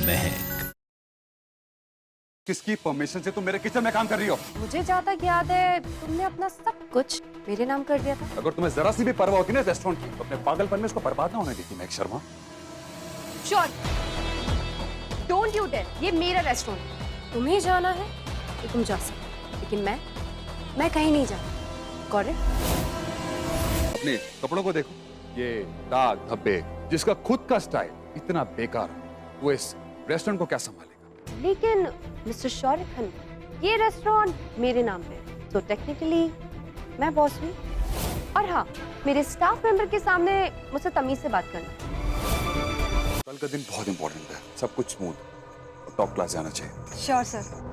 महक। किसकी परमिशन से तुम मेरे किचन में काम कर रही हो? मुझे जहाँ तक याद है तुमने अपना सब कुछ मेरे नाम कर दिया था। अगर तुम्हें जरा सी भी परवाह होती ना रेस्टोरेंट की, तो अपने पागलपन में इसको बर्बाद ना होने देती Mahak Sharma. Sure, don't you dare, ये मेरा रेस्टोरेंट, तुम्हें जाना है तो तुम जा सकते, लेकिन मैं कहीं नहीं जाती। Got it? अपने कपड़ों को देखो, ये दाग धब्बे, जिसका खुद का स्टाइल इतना बेकार हो, वो इस रेस्टोरेंट को क्या संभालेगा? लेकिन मिस्टर शौर्य खन्ना, ये रेस्टोरेंट मेरे नाम पे है, तो टेक्निकली मैं बॉस हुई। और हाँ, मेरे स्टाफ मेंबर के सामने मुझसे तमीज से बात करना। कल का दिन बहुत इंपॉर्टेंट है, सब कुछ स्मूथ और टॉप क्लास जाना चाहिए। Sure sir.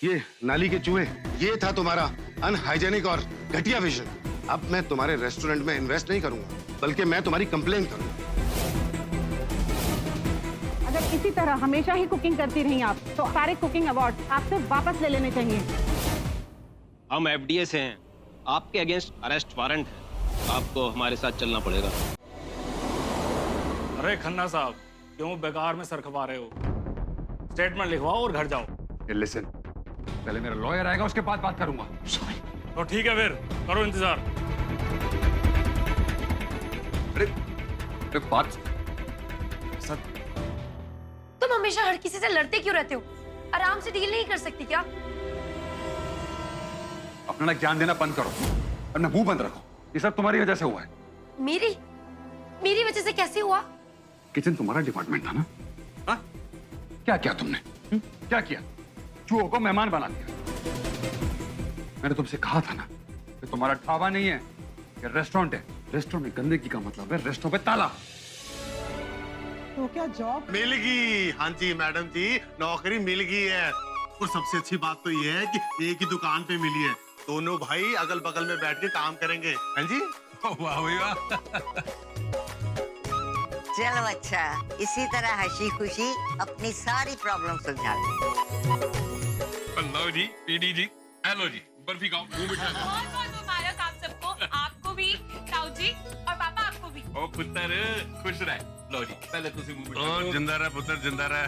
ये नाली के चूहे, ये था तुम्हारा अनहाइजेनिक और घटिया विजन। अब मैं तुम्हारे रेस्टोरेंट में इन्वेस्ट नहीं करूंगा, बल्कि मैं तुम्हारी कंप्लेंट करूंगा। अगर इसी तरह हमेशा ही कुकिंग करती रही आप, तो सारे कुकिंग अवार्ड आपसे वापस ले लेने चाहिए। हम एफडीए से हैं, आपके अगेंस्ट अरेस्ट वारंट है, आपको हमारे साथ चलना पड़ेगा। अरे खन्ना साहब, क्यों बेकार में सर खपा रहे हो? स्टेटमेंट लिखवाओ और घर जाओ। लिसन, पहले मेरा लॉयर आएगा, उसके बाद बात करूंगा। तो ठीक है, फिर करो इंतजार। अरे बात सर, तुम हमेशा हर किसी से लड़ते क्यों रहते हो? आराम से डील नहीं कर सकती क्या? अपना ज्ञान देना बंद करो, अपना मुंह बंद रखो। ये सब तुम्हारी वजह से हुआ है। मेरी वजह से कैसे हुआ? किचन तुम्हारा डिपार्टमेंट था ना? हाँ? क्या किया तुमने? क्या किया? चूहों को मेहमान बना दिया। मैंने तुमसे कहा था ना कि तुम्हारा ढाबा नहीं है, ये रेस्टोरेंट है। रेस्टोरेंट में गंदगी का मतलब है रेस्टोरेंट पे ताला। तो क्या जॉब मिल गई? हाँ जी मैडम जी, नौकरी मिल गई है। और सबसे अच्छी बात तो ये है कि एक ही दुकान पे मिली है। दोनों भाई अगल बगल में बैठ के काम करेंगे। हाँ जी। वाह वाह। चलो अच्छा, इसी तरह हंसी खुशी अपनी सारी प्रॉब्लम सुलझा लो। लो जी, पीडी जी, हेलो जी, बर्फी खाओ, मुंह मीठा खाओ। बहुत बहुत मुबारक आप सबको, आपको भी, ताऊ जी और पापा आपको भी। ओ पुत्र खुश रहे। लो जी, पहले तुसी मुंह मीठा और करो। जिंदा रहे पुत्र, जिंदा रहे।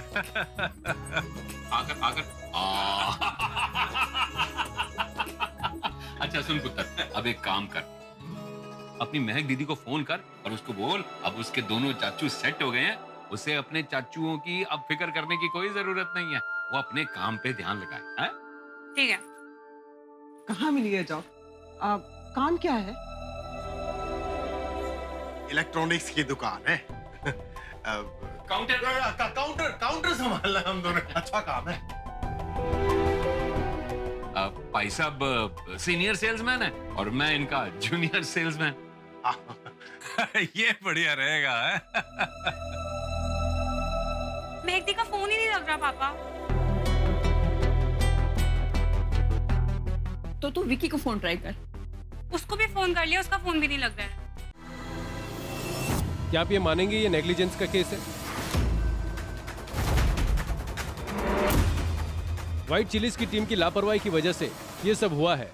आकर आकर अच्छा सुन पुत्र, अब एक काम कर, अपनी महक दीदी को फोन कर और उसको बोल अब उसके दोनों चाचू सेट हो गए हैं, उसे अपने चाचुओं की अब फिक्र करने की कोई जरूरत नहीं है, वो अपने काम पे ध्यान लगाए। हैं? ठीक है। कहाँ मिली है जॉब? काम क्या है? इलेक्ट्रॉनिक्स की दुकान है। काउंटर संभालना हम दोनों, अच्छा काम है। भाई साहब सीनियर सेल्समैन है और मैं इनका जूनियर सेल्समैन। ये बढ़िया रहेगा। मेहदी का फोन ही नहीं लग रहा पापा। तो तू विकी को फोन ट्राई कर। उसको भी फोन कर लिया, उसका फोन भी नहीं लग रहा है। क्या आप ये मानेंगे ये नेग्लिजेंस का केस है? व्हाइट चिलीज की टीम की लापरवाही की वजह से ये सब हुआ है।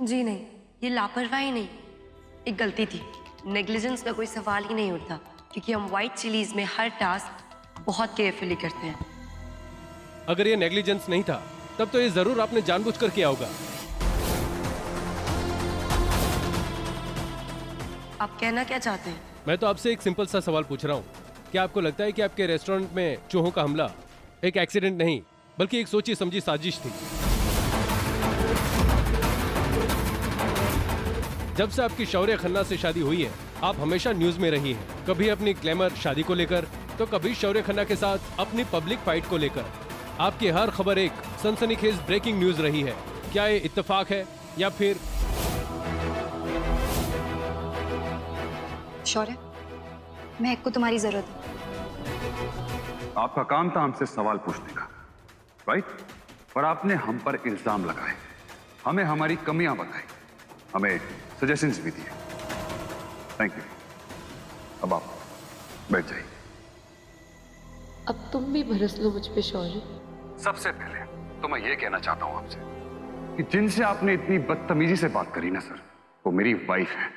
जी नहीं, ये लापरवाही नहीं, एक गलती थी। नेग्लिजेंस का कोई सवाल ही नहीं उठता, क्योंकि हम व्हाइट चिलीज में हर टास्क बहुत केयरफुली करते हैं। अगर ये नेग्लिजेंस नहीं था तब तो ये जरूर आपने जानबूझकर किया होगा। आप कहना क्या चाहते हैं? मैं तो आपसे एक सिंपल सा सवाल पूछ रहा हूँ, क्या आपको लगता है कि आपके रेस्टोरेंट में चूहों का हमला एक एक्सीडेंट नहीं बल्कि एक सोची समझी साजिश थी? जब से आपकी शौर्य खन्ना से शादी हुई है, आप हमेशा न्यूज में रही हैं, कभी अपनी ग्लैमर शादी को लेकर तो कभी शौर्य खन्ना के साथ अपनी पब्लिक फाइट को लेकर। आपकी हर खबर एक सनसनीखेज ब्रेकिंग न्यूज रही है। क्या ये इत्तेफाक है या फिर? शौर्य, महक को तुम्हारी जरूरत है। आपका काम था हमसे सवाल पूछने का, राइट? पर आपने हम पर इल्जाम लगाए, हमें हमारी कमियां बताई, हमें सजेशंस भी दिए। Thank you. अब आप बैठ जाइए। अब तुम भी बरस लो मुझ पे शौर्य। सबसे पहले तो मैं ये कहना चाहता हूं आपसे कि जिनसे आपने इतनी बदतमीजी से बात करी ना सर, वो मेरी वाइफ है।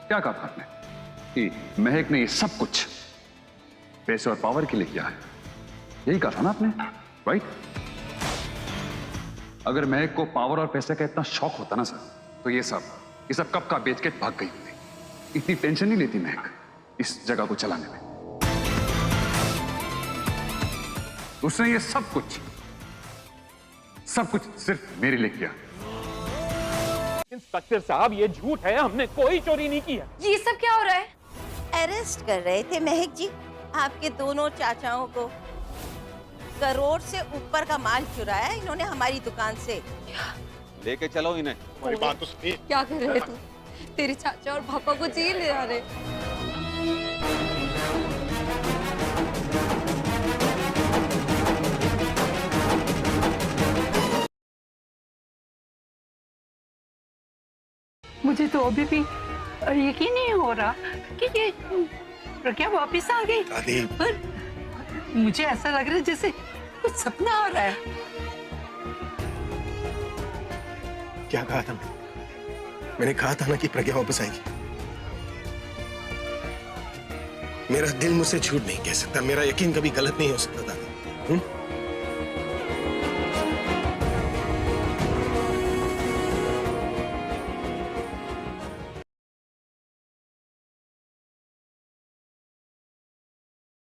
क्या कहा था आपने कि महक ने ये सब कुछ पैसे और पावर के लिए किया है? यही कहा था ना आपने, राइट? अगर महक को पावर और पैसे का इतना शौक होता ना सर, तो ये सब कब का बेच के भाग गई होती। इतनी टेंशन नहीं लेती महक इस जगह को चलाने में। उसने ये सब कुछ सिर्फ मेरे लिए किया। इंस्पेक्टर साहब, ये झूठ है, हमने कोई चोरी नहीं की है। ये सब क्या हो रहा है? अरेस्ट कर रहे थे महक जी आपके दोनों चाचाओं को। करोड़ से ऊपर का माल चुराया इन्होंने हमारी दुकान से। लेके चलो इन्हें। हमारी बात तो सुनिए। क्या कर रहे तू? तेरे चाचा और पापा को जेल ले जा रहे। मुझे तो अभी भी यकीन नहीं हो रहा कि ये प्रज्ञा वापस आ गई। दादी, पर मुझे ऐसा लग रहा है जैसे कुछ सपना आ रहा है। क्या कहा था मैंने कहा था ना कि प्रज्ञा वापस आएगी। मेरा दिल मुझसे झूठ नहीं कह सकता, मेरा यकीन कभी गलत नहीं हो सकता दादी।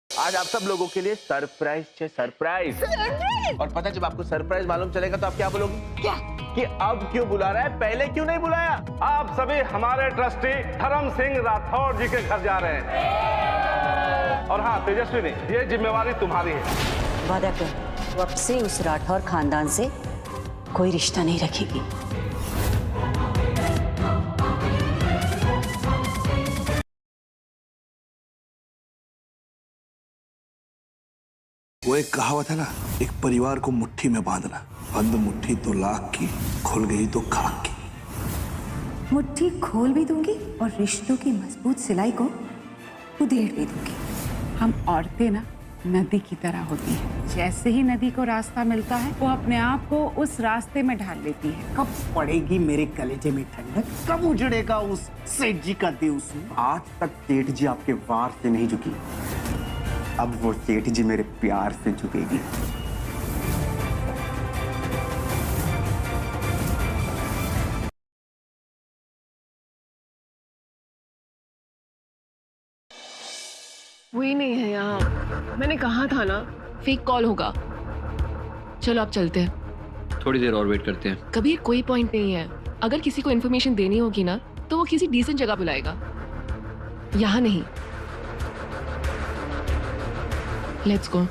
आज आप सब लोगों के लिए सरप्राइज है, सरप्राइज। और पता है, जब आपको सरप्राइज मालूम चलेगा तो आप क्या बोलोगे? क्या? कि अब क्यों बुला रहा है, पहले क्यों नहीं बुलाया? आप सभी हमारे ट्रस्टी धर्म सिंह राठौर जी के घर जा रहे हैं। और हाँ तेजस्विनी, ये जिम्मेवारी तुम्हारी है। वादा कर, वो अब से उस राठौर खानदान से कोई रिश्ता नहीं रखेगी। वो एक कहावत है ना, एक परिवार को मुट्ठी में बांधना। बंद मुट्ठी तो लाख की, खुल गई तो खाक की। मुट्ठी खोल भी दूंगी और रिश्तों की मजबूत सिलाई को उधेड़ भी दूंगी। हम औरतें ना नदी की तरह होती हैं। जैसे ही नदी को रास्ता मिलता है, वो अपने आप को उस रास्ते में ढाल लेती है। कब पड़ेगी मेरे कलेजे में ठंडक, कब उजड़ेगा उस सेठ जी का देउस। आज तक सेठ जी आपके वार से नहीं झुकी, अब वो सेठ जी मेरे प्यार से झुकेगी। वही नहीं है यहाँ। मैंने कहा था ना, फेक कॉल होगा। चलो आप चलते हैं। थोड़ी देर और वेट करते हैं। कभी कोई पॉइंट नहीं है। अगर किसी को इन्फॉर्मेशन देनी होगी ना, तो वो किसी डिसेंट जगह बुलाएगा, यहाँ नहीं। Let's go.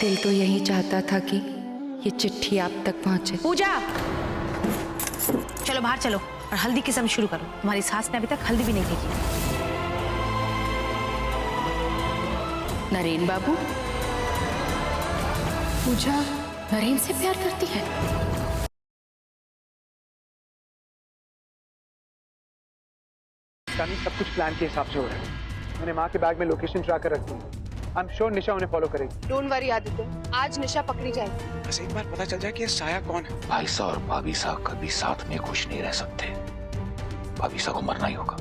दिल तो यही चाहता था कि ये चिट्ठी आप तक पहुंचे। पूजा, चलो बाहर चलो और हल्दी की रस्म शुरू करो। तुम्हारी सास ने अभी तक हल्दी भी नहीं देखी। नरेन बाबू, पूजा नरेन से प्यार करती है। सब कुछ प्लान के हिसाब से हो रहा है। मैंने माँ के बैग में लोकेशन ट्रैकर रखी है। आई एम श्योर निशा उन्हें फॉलो करेगी। डोंट वरी आदित्य, आज निशा पकड़ी जाएगी। बस एक बार पता चल जाए कि ये साया कौन है। भाई साहब और भाभी साहब कभी साथ में खुश नहीं रह सकते। भाभी साहब को मरना ही होगा।